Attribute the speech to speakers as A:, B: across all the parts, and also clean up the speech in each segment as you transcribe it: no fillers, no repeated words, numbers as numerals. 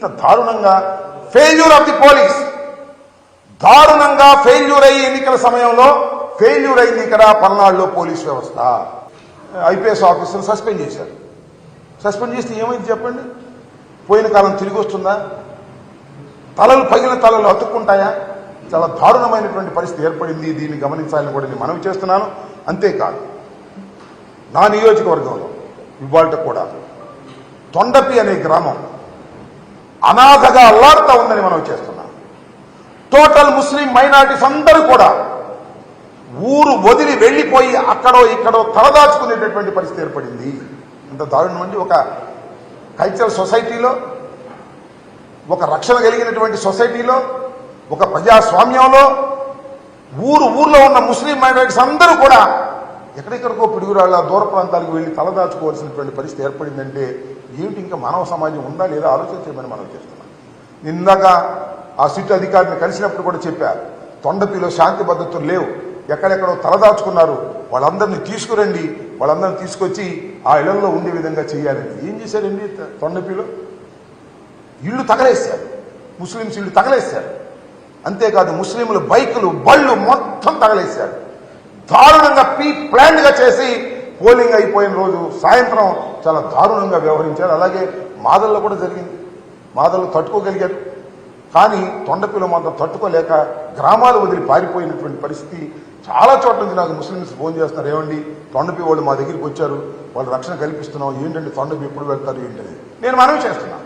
A: ఇంత దారుణంగా failure of the police, దారుణంగా ఫెయిల్యూర్ అయ్యి ఎన్నికల సమయంలో ఫెయిల్యూర్ అయింది ఇక్కడ పల్నాడులో పోలీస్ వ్యవస్థ. ఐపీఎస్ ఆఫీసర్ని సస్పెండ్ చేశారు. సస్పెండ్ చేస్తే ఏమైంది చెప్పండి? పోయిన కాలం తిరిగి వస్తుందా? తలలు పగిలిన తలలు అతుక్కుంటాయా? చాలా దారుణమైనటువంటి పరిస్థితి ఏర్పడింది. దీన్ని గమనించాలని కూడా నేను మనవి చేస్తున్నాను. అంతేకాదు, నా నియోజకవర్గంలో ఇవాళ కూడా తొండపి అనే గ్రామం అనాథగా అల్లాడుతూ ఉందని మనం చేస్తున్నాం. టోటల్ ముస్లిం మైనారిటీస్ అందరూ కూడా ఊరు వదిలి వెళ్లిపోయి అక్కడో ఇక్కడో తలదాచుకునేటటువంటి పరిస్థితి ఏర్పడింది. ఇంత దారుణం అండి. ఒక కల్చరల్ సొసైటీలో, ఒక రక్షణ కలిగినటువంటి సొసైటీలో, ఒక ప్రజాస్వామ్యంలో ఊర్లో ఉన్న ముస్లిం మైనారిటీస్ అందరూ కూడా ఎక్కడెక్కడికో పిడుగురాళ్ళ దూర ప్రాంతాలకు వెళ్ళి తలదాచుకోవాల్సినటువంటి పరిస్థితి ఏర్పడిందంటే ఏమిటి ఇంకా మానవ సమాజం ఉందా లేదా ఆలోచన చేయమని మనం చేస్తున్నాం. ఇందాక ఆ సిట్ అధికారిని కలిసినప్పుడు కూడా చెప్పారు, తొండపిలో శాంతి భద్రతలు లేవు, ఎక్కడెక్కడో తలదాచుకున్నారు, వాళ్ళందరినీ తీసుకురండి, వాళ్ళందరినీ తీసుకొచ్చి ఆ ఇళ్లలో ఉండే విధంగా చేయాలని. ఏం చేశారండి? తొండపిలో ఇళ్ళు తగలేశారు, ముస్లింస్ ఇళ్ళు తగలేశారు. అంతేకాదు ముస్లింలు బైకులు బళ్ళు మొత్తం తగలేశారు. దారుణంగా ప్లాన్గా చేసి పోలింగ్ అయిపోయిన రోజు సాయంత్రం చాలా దారుణంగా వ్యవహరించారు. అలాగే మాదల్లో కూడా జరిగింది. మాదల్లో తట్టుకోగలిగారు, కానీ తొండపిలో మాత్రం తట్టుకోలేక గ్రామాలు వదిలి పారిపోయినటువంటి పరిస్థితి. చాలా చోట్ల నుంచి నాకు ముస్లిమ్స్ ఫోన్ చేస్తున్నారు, ఏమండి తొండపి వాళ్ళు మా దగ్గరికి వచ్చారు, వాళ్ళు రక్షణ కల్పిస్తున్నాం, ఏంటండి తొండపి ఎప్పుడు వెళ్తారు ఏంటని నేను మనవి చేస్తున్నా.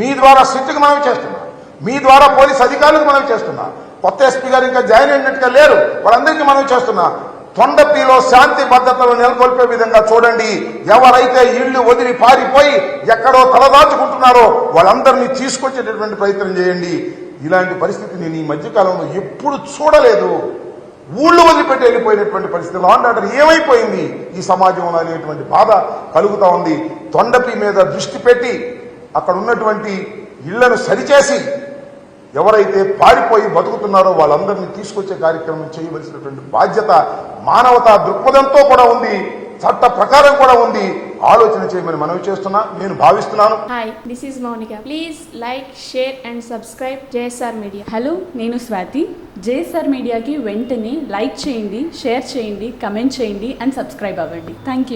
A: మీ ద్వారా సిట్కి మనవి చేస్తున్నా, మీ ద్వారా పోలీస్ అధికారులకు మనవి చేస్తున్నా. కొత్త ఎస్పీ గారు ఇంకా జాయిన్ అయినట్టుగా లేరు, వాళ్ళందరికీ మనవి చేస్తున్నా. తొండపిలో శాంతి భద్రతలు నెలకొల్పే విధంగా చూడండి. ఎవరైతే ఇళ్లు వదిలి పారిపోయి ఎక్కడో తలదాచుకుంటున్నారో వాళ్ళందరినీ తీసుకొచ్చేటటువంటి ప్రయత్నం చేయండి. ఇలాంటి పరిస్థితి నేను ఈ మధ్యకాలంలో ఎప్పుడు చూడలేదు. ఊళ్ళు వదిలిపెట్టి వెళ్ళిపోయినటువంటి పరిస్థితి, లా అండ్ ఆర్డర్ ఏమైపోయింది ఈ సమాజంలో అనేటువంటి బాధ కలుగుతా ఉంది. తొండపి మీద దృష్టి పెట్టి అక్కడ ఉన్నటువంటి ఇళ్లను సరిచేసి ఎవరైతే పారిపోయి బతుకుతున్నారో వాళ్ళందరినీ తీసుకొచ్చే కార్యక్రమం చేయవలసినటువంటి బాధ్యత మానవతా దృక్పథంతో కూడా ఉంది, చట్ట ప్రకారం కూడా ఉంది. ఆలోచన చేయమని మనవి చేస్తున్నా, నేను భావిస్తున్నాను.
B: Hi, this is Mounika. Please like, share and subscribe JSR media.
C: Hello, నేను స్వాతి. జేఎస్ఆర్ మీడియాకి వెంటనే లైక్ చేయండి, షేర్ చేయండి, కమెంట్ చేయండి అండ్ సబ్స్క్రైబ్ అవ్వండి. Thank you.